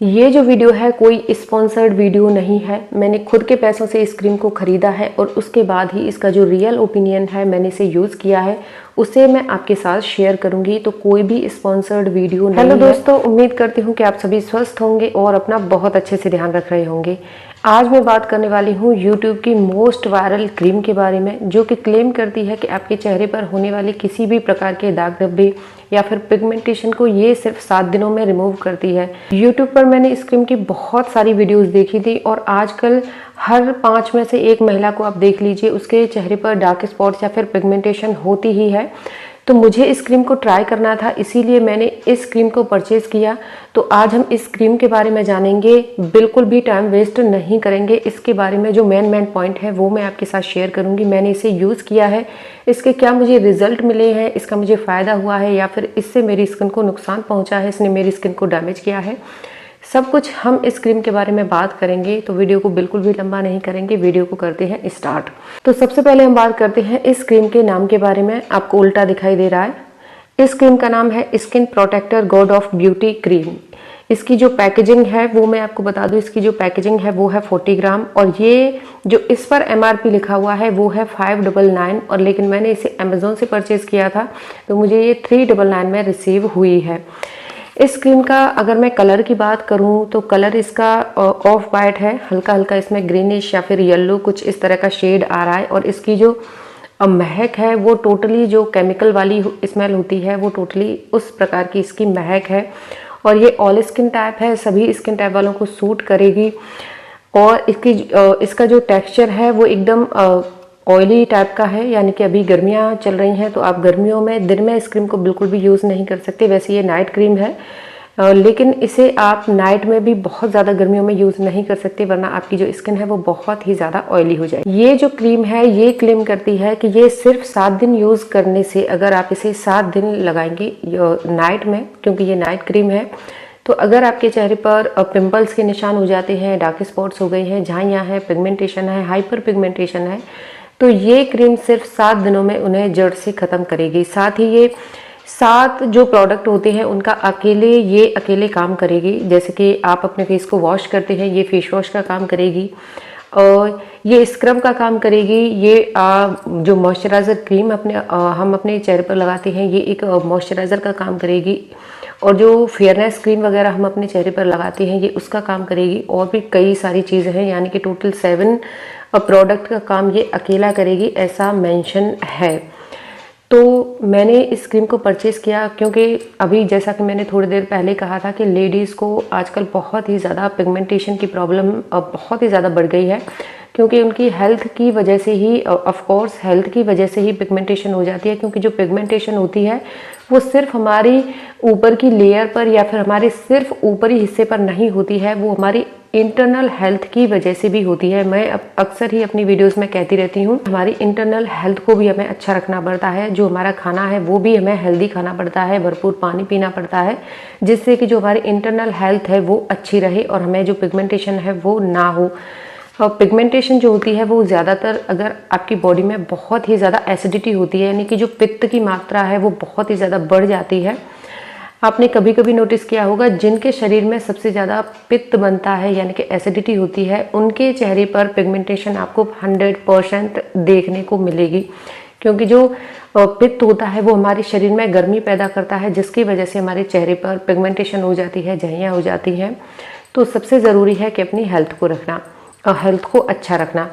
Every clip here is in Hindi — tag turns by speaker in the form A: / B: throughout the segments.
A: ये जो वीडियो है कोई स्पॉन्सर्ड वीडियो नहीं है। मैंने खुद के पैसों से इस क्रीम को ख़रीदा है और उसके बाद ही इसका जो रियल ओपिनियन है, मैंने इसे यूज़ किया है, उसे मैं आपके साथ शेयर करूंगी। तो कोई भी स्पॉन्सर्ड वीडियो नहीं है। हेलो दोस्तों, उम्मीद करती हूँ कि आप सभी स्वस्थ होंगे और अपना बहुत अच्छे से ध्यान रख रहे होंगे। आज मैं बात करने वाली हूँ यूट्यूब की मोस्ट वायरल क्रीम के बारे में, जो कि क्लेम करती है कि आपके चेहरे पर होने वाले किसी भी प्रकार के दाग धब्बे या फिर पिगमेंटेशन को ये सिर्फ 7 दिनों में रिमूव करती है। यूट्यूब पर मैंने इस क्रीम की बहुत सारी वीडियोस देखी थी और आजकल हर 5 में से 1 महिला को आप देख लीजिए, उसके चेहरे पर डार्क स्पॉट्स या फिर पिगमेंटेशन होती ही है। तो मुझे इस क्रीम को ट्राई करना था, इसीलिए मैंने इस क्रीम को परचेज़ किया। तो आज हम इस क्रीम के बारे में जानेंगे, बिल्कुल भी टाइम वेस्ट नहीं करेंगे। इसके बारे में जो मेन पॉइंट है वो मैं आपके साथ शेयर करूंगी। मैंने इसे यूज़ किया है, इसके क्या मुझे रिजल्ट मिले हैं, इसका मुझे फ़ायदा हुआ है या फिर इससे मेरी स्किन को नुकसान पहुँचा है, इसने मेरी स्किन को डैमेज किया है, सब कुछ हम इस क्रीम के बारे में बात करेंगे। तो वीडियो को बिल्कुल भी लंबा नहीं करेंगे, वीडियो को करते हैं स्टार्ट। तो सबसे पहले हम बात करते हैं इस क्रीम के नाम के बारे में। आपको उल्टा दिखाई दे रहा है। इस क्रीम का नाम है skin protector god of beauty cream. इसकी जो पैकेजिंग है वो मैं आपको बता दूं, इसकी जो पैकेजिंग है वो है 40 ग्राम और ये जो इस पर MRP लिखा हुआ है वो है 599। और लेकिन मैंने इसे अमेजोन से परचेज किया था तो मुझे ये 399 में रिसीव हुई है। इस क्रीम का अगर मैं कलर की बात करूं तो कलर इसका ऑफ वाइट है, हल्का हल्का इसमें ग्रीनिश या फिर येलो कुछ इस तरह का शेड आ रहा है। और इसकी जो महक है वो टोटली जो केमिकल वाली स्मेल होती है वो टोटली उस प्रकार की इसकी महक है। और ये ऑल स्किन टाइप है, सभी स्किन टाइप वालों को सूट करेगी। और इसका जो टेक्सचर है वो एकदम ऑयली टाइप का है, यानी कि अभी गर्मियाँ चल रही हैं तो आप गर्मियों में दिन में इस क्रीम को बिल्कुल भी यूज़ नहीं कर सकते। वैसे ये नाइट क्रीम है, लेकिन इसे आप नाइट में भी बहुत ज़्यादा गर्मियों में यूज़ नहीं कर सकते, वरना आपकी जो स्किन है वो बहुत ही ज़्यादा ऑयली हो जाएगी। ये जो क्रीम है ये क्लेम करती है कि ये सिर्फ 7 दिन यूज़ करने से, अगर आप इसे 7 दिन लगाएंगे नाइट में, क्योंकि ये नाइट क्रीम है, तो अगर आपके चेहरे पर पिंपल्स के निशान हो जाते हैं, डार्क स्पॉट्स हो गए हैं, झाइयाँ हैं, पिगमेंटेशन है, हाइपर पिगमेंटेशन है, तो ये क्रीम सिर्फ 7 दिनों में उन्हें जड़ से ख़त्म करेगी। साथ ही ये 7 जो प्रोडक्ट होते हैं उनका अकेले काम करेगी। जैसे कि आप अपने फेस को वॉश करते हैं, ये फेस वॉश का काम करेगी और ये स्क्रब का काम करेगी। ये जो मॉइस्चराइज़र क्रीम हम अपने चेहरे पर लगाते हैं, ये एक मॉइस्चराइज़र का काम करेगी। और जो फेयरनेस क्रीम वगैरह हम अपने चेहरे पर लगाते हैं ये उसका काम करेगी। और भी कई सारी चीज़ें हैं, यानी कि टोटल 7 प्रोडक्ट का काम ये अकेला करेगी, ऐसा मेंशन है। तो मैंने इस क्रीम को परचेज़ किया क्योंकि अभी जैसा कि मैंने थोड़ी देर पहले कहा था कि लेडीज़ को आजकल बहुत ही ज़्यादा पिगमेंटेशन की प्रॉब्लम बहुत ही ज़्यादा बढ़ गई है, क्योंकि उनकी हेल्थ की वजह से ही, ऑफ कोर्स हेल्थ की वजह से ही पिगमेंटेशन हो जाती है। क्योंकि जो पिगमेंटेशन होती है वो सिर्फ हमारी ऊपर की लेयर पर या फिर हमारे सिर्फ ऊपरी हिस्से पर नहीं होती है, वो हमारी इंटरनल हेल्थ की वजह से भी होती है। मैं अक्सर ही अपनी वीडियोस में कहती रहती हूँ, हमारी इंटरनल हेल्थ को भी हमें अच्छा रखना पड़ता है। जो हमारा खाना है वो भी हमें हेल्दी खाना पड़ता है, भरपूर पानी पीना पड़ता है, जिससे कि जो हमारी इंटरनल हेल्थ है वो अच्छी रहे और हमें जो पिगमेंटेशन है वो ना हो। और पिगमेंटेशन जो होती है वो ज़्यादातर अगर आपकी बॉडी में बहुत ही ज़्यादा एसिडिटी होती है, यानी कि जो पित्त की मात्रा है वो बहुत ही ज़्यादा बढ़ जाती है। आपने कभी कभी नोटिस किया होगा, जिनके शरीर में सबसे ज़्यादा पित्त बनता है यानी कि एसिडिटी होती है, उनके चेहरे पर पिगमेंटेशन आपको 100% देखने को मिलेगी। क्योंकि जो पित्त होता है वो हमारे शरीर में गर्मी पैदा करता है, जिसकी वजह से हमारे चेहरे पर पिगमेंटेशन हो जाती है, झाइयाँ हो जाती हैं। तो सबसे ज़रूरी है कि अपनी हेल्थ को अच्छा रखना।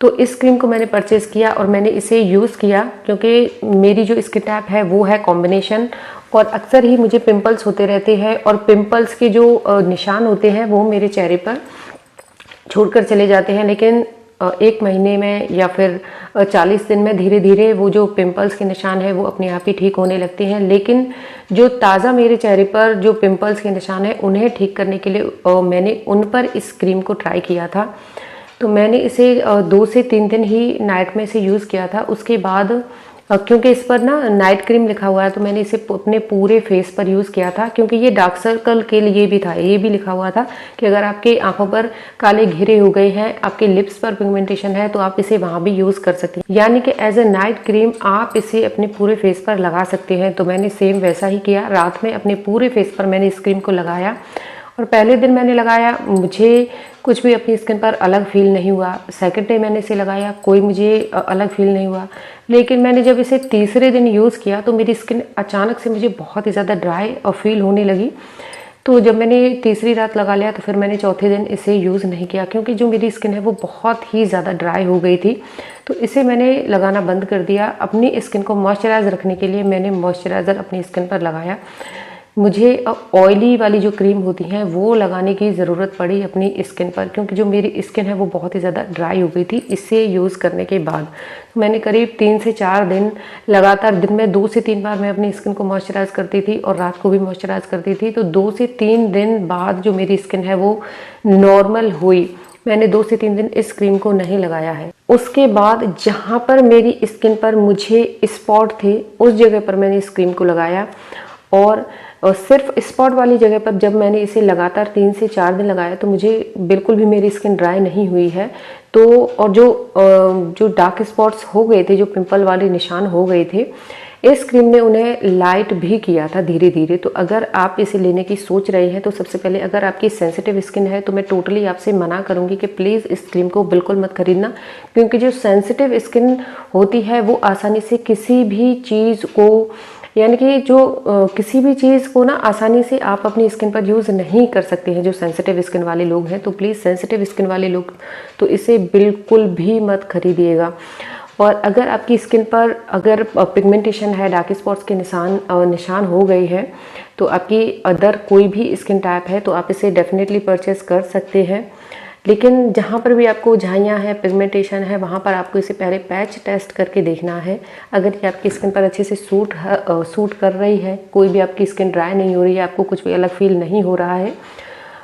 A: तो इस क्रीम को मैंने परचेज़ किया और मैंने इसे यूज़ किया क्योंकि मेरी जो स्किन टाइप है वो है कॉम्बिनेशन, और अक्सर ही मुझे पिंपल्स होते रहते हैं और पिंपल्स के जो निशान होते हैं वो मेरे चेहरे पर छोड़कर चले जाते हैं। लेकिन 1 महीने में या फिर 40 दिन में धीरे धीरे वो जो पिंपल्स के निशान है वो अपने आप ही ठीक होने लगते हैं। लेकिन जो ताज़ा मेरे चेहरे पर जो पिंपल्स के निशान है उन्हें ठीक करने के लिए मैंने उन पर इस क्रीम को ट्राई किया था। तो मैंने इसे 2 से 3 दिन ही नाइट में इसे यूज़ किया था। उसके बाद क्योंकि इस पर ना नाइट क्रीम लिखा हुआ है तो मैंने इसे अपने पूरे फेस पर यूज़ किया था, क्योंकि ये डार्क सर्कल के लिए भी था। ये भी लिखा हुआ था कि अगर आपके आंखों पर काले घेरे हो गए हैं, आपके लिप्स पर पिगमेंटेशन है, तो आप इसे वहाँ भी यूज़ कर सकते हैं, यानी कि एज ए नाइट क्रीम आप इसे अपने पूरे फेस पर लगा सकते हैं। तो मैंने सेम वैसा ही किया, रात में अपने पूरे फेस पर मैंने इस क्रीम को लगाया और पहले दिन मैंने लगाया, मुझे कुछ भी अपनी स्किन पर अलग फील नहीं हुआ। सेकंड डे मैंने इसे लगाया, कोई मुझे अलग फील नहीं हुआ। लेकिन मैंने जब इसे तीसरे दिन यूज़ किया तो मेरी स्किन अचानक से मुझे बहुत ही ज़्यादा ड्राई और फील होने लगी। तो जब मैंने तीसरी रात लगा लिया तो फिर मैंने चौथे दिन इसे यूज़ नहीं किया, क्योंकि जो मेरी स्किन है वो बहुत ही ज़्यादा ड्राई हो गई थी। तो इसे मैंने लगाना बंद कर दिया। अपनी स्किन को मॉइस्चराइज रखने के लिए मैंने मॉइस्चराइज़र अपनी स्किन पर लगाया। मुझे ऑयली वाली जो क्रीम होती है वो लगाने की ज़रूरत पड़ी अपनी स्किन पर, क्योंकि जो मेरी स्किन है वो बहुत ही ज़्यादा ड्राई हो गई थी इसे यूज़ करने के बाद। तो मैंने करीब 3 से 4 दिन लगातार दिन में 2 से 3 बार मैं अपनी स्किन को मॉइस्चराइज़ करती थी और रात को भी मॉइस्चराइज़ करती थी। तो 2 से 3 दिन बाद जो मेरी स्किन है वो नॉर्मल हुई। मैंने 2 से 3 दिन इस क्रीम को नहीं लगाया है। उसके बाद जहाँ पर मेरी स्किन पर मुझे स्पॉट थे उस जगह पर मैंने इस क्रीम को लगाया, और सिर्फ स्पॉट वाली जगह पर जब मैंने इसे लगातार 3 से 4 दिन लगाया तो मुझे बिल्कुल भी मेरी स्किन ड्राई नहीं हुई है। तो और जो डार्क स्पॉट्स हो गए थे, जो पिंपल वाले निशान हो गए थे, इस क्रीम ने उन्हें लाइट भी किया था धीरे धीरे। तो अगर आप इसे लेने की सोच रहे हैं तो सबसे पहले, अगर आपकी सेंसिटिव स्किन है तो मैं टोटली आपसे मना करूंगी कि प्लीज़ इस क्रीम को बिल्कुल मत खरीदना, क्योंकि जो सेंसिटिव स्किन होती है वो आसानी से किसी भी चीज़ को, यानी कि जो किसी भी चीज़ को ना आसानी से आप अपनी स्किन पर यूज़ नहीं कर सकते हैं जो सेंसिटिव स्किन वाले लोग हैं। तो प्लीज़ सेंसिटिव स्किन वाले लोग तो इसे बिल्कुल भी मत खरीदिएगा। और अगर आपकी स्किन पर अगर पिगमेंटेशन है, डार्क स्पॉट्स के निशान हो गई है, तो आपकी अदर कोई भी स्किन टाइप है तो आप इसे डेफिनेटली परचेस कर सकते हैं। लेकिन जहाँ पर भी आपको झाइयाँ हैं, पिगमेंटेशन है, वहाँ पर आपको इसे पहले पैच टेस्ट करके देखना है। अगर ये आपकी स्किन पर अच्छे से सूट कर रही है, कोई भी आपकी स्किन ड्राई नहीं हो रही है, आपको कुछ भी अलग फील नहीं हो रहा है,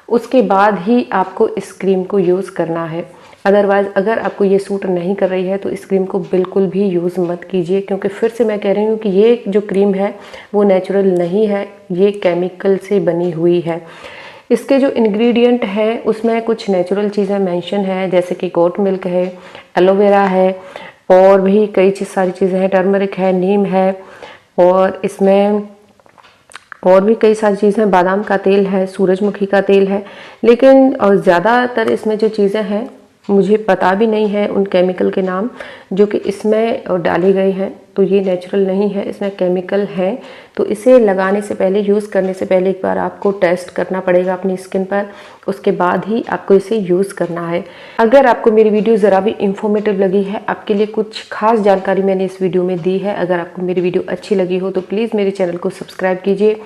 A: उसके बाद ही आपको इस क्रीम को यूज़ करना है। अदरवाइज़ अगर आपको ये सूट नहीं कर रही है तो इस क्रीम को बिल्कुल भी यूज़ मत कीजिए, क्योंकि फिर से मैं कह रही हूँ कि ये जो क्रीम है वो नेचुरल नहीं है, ये केमिकल से बनी हुई है। इसके जो इंग्रेडिएंट है उसमें कुछ नेचुरल चीज़ें मेंशन है, जैसे कि गोट मिल्क है, एलोवेरा है, और भी कई सारी चीज़ें हैं, टर्मरिक है, नीम है, और इसमें और भी कई सारी चीज़ें, बादाम का तेल है, सूरजमुखी का तेल है। लेकिन ज़्यादातर इसमें जो चीज़ें हैं मुझे पता भी नहीं है उन केमिकल के नाम जो कि इसमें डाले गए हैं। तो ये नेचुरल नहीं है, इसमें केमिकल है। तो इसे लगाने से पहले, यूज़ करने से पहले एक बार आपको टेस्ट करना पड़ेगा अपनी स्किन पर, उसके बाद ही आपको इसे यूज़ करना है। अगर आपको मेरी वीडियो ज़रा भी इंफॉर्मेटिव लगी है, आपके लिए कुछ खास जानकारी मैंने इस वीडियो में दी है, अगर आपको मेरी वीडियो अच्छी लगी हो तो प्लीज़ मेरे चैनल को सब्सक्राइब कीजिए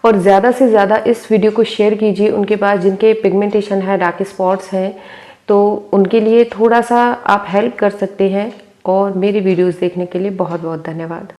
A: और ज़्यादा से ज़्यादा इस वीडियो को शेयर कीजिए उनके पास जिनके पिगमेंटेशन है, डार्क स्पॉट्स हैं, तो उनके लिए थोड़ा सा आप हेल्प कर सकते हैं। और मेरी वीडियोस देखने के लिए बहुत बहुत धन्यवाद।